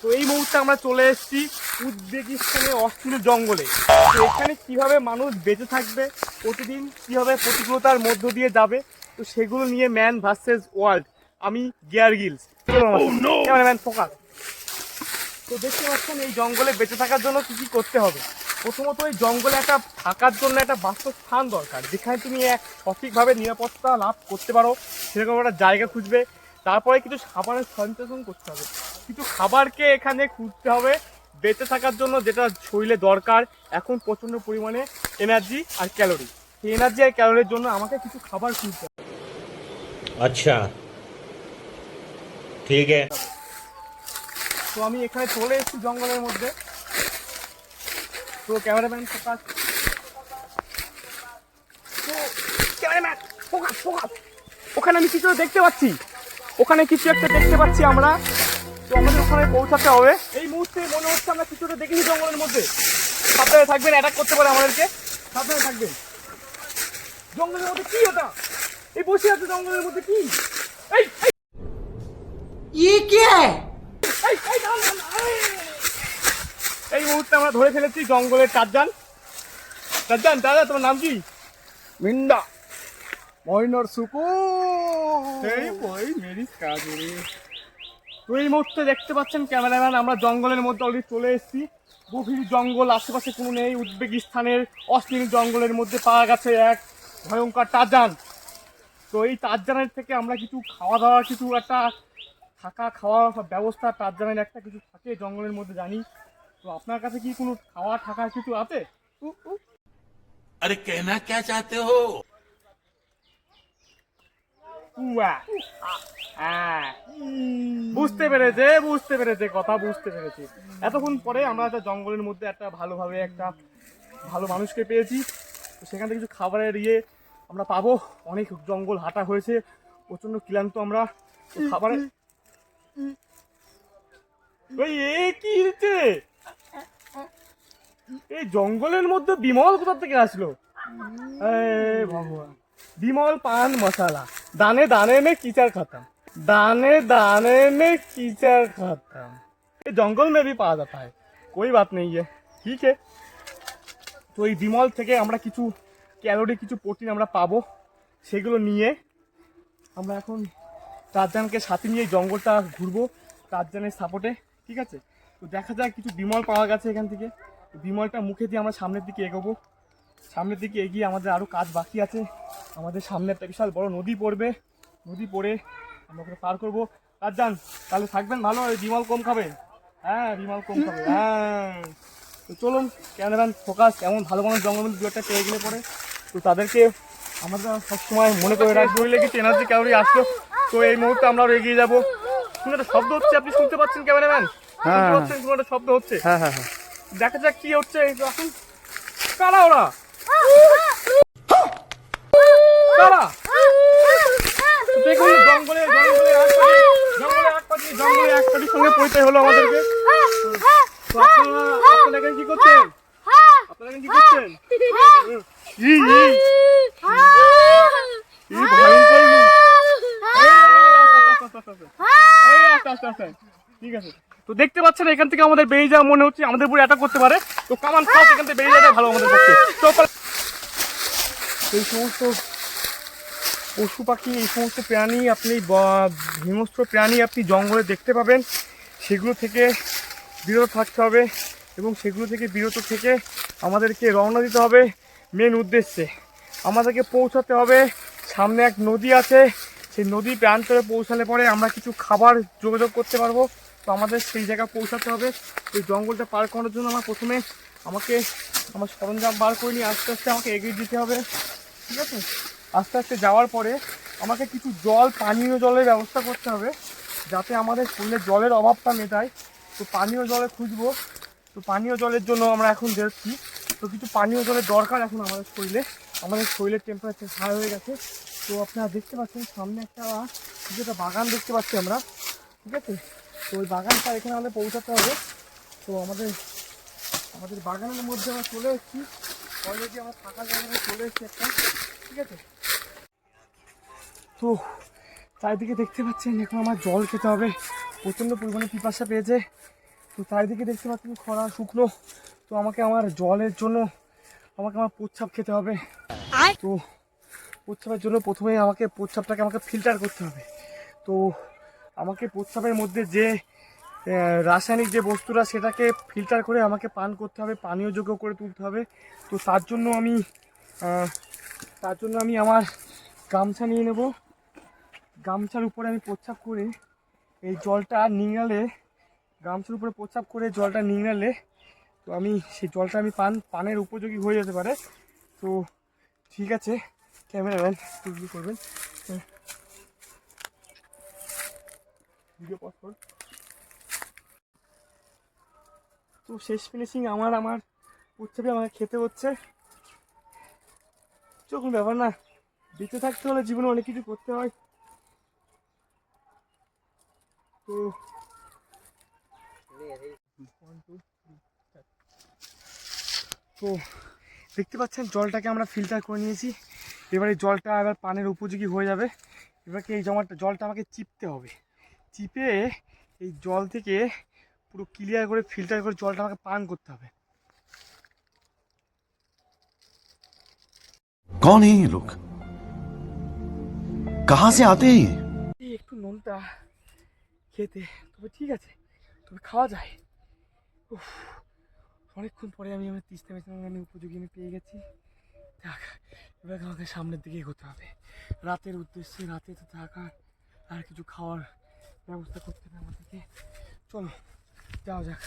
তো এই মুহূর্তে আমরা চলে এসেছি উজবেকিস্তানের অস্থির জঙ্গলে। তো এখানে কিভাবে মানুষ বেঁচে থাকবে, প্রতিদিন কিভাবে প্রতিকূলতার মধ্য দিয়ে যাবে, তো সেগুলো নিয়ে ম্যান ভার্সেস ওয়ার্ল্ড। আমি গিয়ার গিলস, ক্যামেরাম্যান ফোকাস। তো দেখতে পাচ্ছেন এই জঙ্গলে বেঁচে থাকার জন্য কি কি করতে হবে। প্রথমত এই জঙ্গলে একটা থাকার জন্য একটা বাসস্থান দরকার, যেখানে তুমি এক সঠিকভাবে নিরাপত্তা লাভ করতে পারো, সেরকম একটা জায়গা খুঁজবে। তারপরে কিছু খাবারের সঞ্চালন করতে হবে, কিছু খাবারকে এখানে খুঁজতে হবে বেঁচে থাকার জন্য, যেটা শরীরে দরকার এখন প্রচণ্ড পরিমাণে এনার্জি আর ক্যালোরি। সেই এনার্জি আর ক্যালোরির জন্য আমাকে কিছু খাবার খুঁজতে হবে। আচ্ছা, ঠিক আছে। তো আমি এখানে চলে এসেছি জঙ্গলের মধ্যে। তো ক্যামেরাম্যান ফোকাস, তো ক্যামেরাম্যান ফোকাস ফোকাস। ওখানে আমি কিছু দেখতে পাচ্ছি, ওখানে কিছু একটা দেখতে পাচ্ছি আমরা। তো আমাদের ওখানে পৌঁছাতে হবে। এই মুহূর্তে মনে হচ্ছে আমরা কিছুটা দেখেছি জঙ্গলের মধ্যে। সাবধানে থাকবেন, অ্যাটাক করতে পারে আমাদেরকে, সাবধানে থাকবেন। জঙ্গলের মধ্যে কি ওটা? এই বসে আছে জঙ্গলের মধ্যে কি? এই এই মুহূর্তে আমরা ধরে ফেলেছি জঙ্গলের টারজান। টারজান, দাদা তোমার নাম কি? মিন্ডা ময়নার সুকু এই বই মেরিস কাজ রে। তো এই মুহূর্তে দেখতে পাচ্ছেন ক্যামেরাম্যান, আমরা জঙ্গলের মধ্যে অলরেডি চলে এসেছি। গভীর জঙ্গল, আশেপাশে কোনো নেই। উজবেকিস্তানের অস্থির জঙ্গলের মধ্যে পাওয়া গেছে এক ভয়ঙ্কর টারজান। তো এই টারজানের থেকে আমরা কিছু খাওয়া দাওয়া, কিছু একটা থাকা খাওয়া ব্যবস্থা টারজানের একটা কিছু থাকে জঙ্গলের মধ্যে জানি। তো আপনার কাছে কি কোনো খাওয়া থাকার কিছু আছে? अरे कहना क्या चाहते हो? বুঝতে পেরেছে, বুঝতে পেরেছে, কথা বুঝতে পেরেছি। এতক্ষণ পরে আমরা একটা জঙ্গলের মধ্যে একটা ভালোভাবে একটা ভালো মানুষকে পেয়েছি। তো সেখান থেকে কিছু খাবারের আমরা পাবো। অনেক জঙ্গল হাঁটা হয়েছে, প্রচন্ড ক্লান্ত আমরা। খাবারের কি হচ্ছে? এই জঙ্গলের মধ্যে বিমল কোথা থেকে আসলো? ভগবান, বিমল পান মশালা, दाने दाने में कीचड़ खाता, दाने दाने में कीचड़ खाता। ये जंगल में भी पाया जाता है, कोई बात नहीं है, ठीक है। তো এই বিমল থেকে আমরা কিছু ক্যালোরি, কিছু প্রোটিন আমরা পাবো। সেগুলো নিয়ে আমরা এখন টারজানকে সাথে নিয়ে জঙ্গলটা ঘুরবো টারজানের সাপোর্টে, ঠিক আছে। তো দেখা যায় কিছু বিমল পাওয়া গেছে এখান থেকে। বিমলটা মুখে দিয়ে আমরা সামনের দিকে এগোবো। সামনের দিকে এগিয়ে আমাদের আরও কাজ বাকি আছে। আমাদের সামনে একটা বিশাল বড় নদী পড়বে, নদী পড়ে আমরা ওখানে পার করবো। টারজান তাহলে থাকবেন ভালো, বিমল কম খাবে। হ্যাঁ, বিমল কম খাবে, হ্যাঁ। তো চলুন ক্যামেরাম্যান ফোকাস, এমন ভালো মানুষ জঙ্গলের মধ্যে দু একটা পেয়ে গেলে পরে তো তাদেরকে আমরা সবসময় মনে করে রাখবো। কিছু এনার্জি ক্যালোরি আসলো। তো এই মুহূর্তে আমরা আরও এগিয়ে যাবো। শুনে একটা শব্দ হচ্ছে, আপনি শুনতে পাচ্ছেন ক্যামেরাম্যান? হ্যাঁ, কোনো একটা শব্দ হচ্ছে। হ্যাঁ হ্যাঁ হ্যাঁ, দেখা যাক কি হচ্ছে এখন। কারা ওরা? কারা? দেখুন জঙ্গলে জঙ্গলে এক পাটির সঙ্গে পরিচয় হলো আমাদেরকে। তো আপনারা এখানে কি করছেন? আপনারা এখানে কি করছেন? ভয়ঙ্কর লোক। ঠিক আছে, তো দেখতে পাচ্ছেন এখান থেকে আমাদের বেরিয়ে যাওয়া মনে হচ্ছে, আমাদের উপরে অ্যাটাক করতে পারে। তো কামান ফাস্ট এখান থেকে বেরিয়ে যাওয়া ভালো আমাদের পক্ষে। তো এই সমস্ত পশু পাখি, এই সমস্ত প্রাণী, আপনি হিংস্র প্রাণী আপনি জঙ্গলে দেখতে পাবেন। সেগুলো থেকে বিরত থাকতে হবে এবং সেগুলো থেকে বিরত থেকে আমাদেরকে রওনা দিতে হবে মেন উদ্দেশ্যে। আমাদেরকে পৌঁছাতে হবে, সামনে এক নদী আছে, সেই নদী প্রান্তরে পৌঁছালে পরে আমরা কিছু খাবার যোগাযোগ করতে পারবো। তো আমাদের সেই জায়গায় পৌঁছাতে হবে। এই জঙ্গলটা পার করার জন্য আমাকে আমার সরঞ্জাম বার করে নিয়ে আস্তে আস্তে আমাকে এগিয়ে দিতে হবে, ঠিক আছে। আস্তে আস্তে যাওয়ার পরে আমাকে কিছু জল, পানীয় জলের ব্যবস্থা করতে হবে, যাতে আমাদের শরীরে জলের অভাবটা মেটায়। তো পানীয় জলে খুঁজবো। তো পানীয় জলের জন্য আমরা এখন বেরোচ্ছি। তো কিছু পানীয় জলের দরকার এখন আমাদের শরীরের টেম্পারেচার হাই হয়ে গেছে। তো আপনারা দেখতে পাচ্ছেন সামনে একটা বাগান দেখতে পাচ্ছি আমরা, ঠিক আছে। তো ওই বাগানটা এখানে আমাদের পৌঁছাতে হবে। তো আমাদের বাগানের মধ্যে আমরা চলে এসেছি, অলরেডি আমরা ফাঁকা জায়গায় চলে এসেছি একটা, ঠিক আছে। তো চারিদিকে দেখতে পাচ্ছেন, এখন আমার জল খেতে হবে, প্রচণ্ড পরিমাণে পিপাসা পেয়েছে। তো চারিদিকে দেখতে পাচ্ছি খরা শুকনো। তো আমাকে আমার জলের জন্য আমাকে আমার প্রস্রাব খেতে হবে। তো প্রস্রাবের জন্য প্রথমে আমাকে প্রস্রাবটাকে আমাকে ফিল্টার করতে হবে। তো আমাকে প্রস্রাবের মধ্যে যে রাসায়নিক যে বস্তুটা সেটাকে ফিল্টার করে আমাকে পান করতে হবে, পানীয় যোগ্য করে তুলতে হবে। তো তার জন্য আমি আমার গামছা নিয়ে নেব। গামছার উপরে আমি প্রস্রাব করে এই জলটা নিংড়ালে, গামছার উপরে প্রস্রাব করে জলটা নিংড়ালে তো আমি সেই জলটা আমি পানের উপযোগী হয়ে যেতে পারে। তো ঠিক আছে, ক্যামেরাম্যান একটু করবেন, ভিডিও পজ করুন। তো শেষ ফিনিশিং আমার প্রস্রাবে আমাকে খেতে হচ্ছে। যখন ব্যাপার না, বেঁচে থাকতে হলে জীবনে অনেক কিছু করতে হয়। তো তো দেখতে পাচ্ছেন জলটাকে আমরা ফিল্টার করে নিয়েছি। এবার এই জলটা এবার পানের উপযোগী হয়ে যাবে। এবারকে এই জলটা আমাকে চিপতে হবে। চিপে এই জল থেকে পুরো ক্লিয়ার করে ফিল্টার করে জলটা আমাকে পান করতে হবে। कौन है ये लोग? कहां से आते हैं ये? এই একটু নোনতা খেতে, তবে ঠিক আছে, তবে খাওয়া যায়। উফ, অনেকক্ষণ পরে আমি আমার তিস্তা মেশিন উপযোগী আমি পেয়ে গেছি। দেখ, এবার আমাকে সামনের দিকে এগোতে হবে। রাতের উদ্দেশ্যে, রাতে তো থাকার আর কিছু খাওয়ার ব্যবস্থা করতে হবে আমাদেরকে। চলো যাওয়া যাক।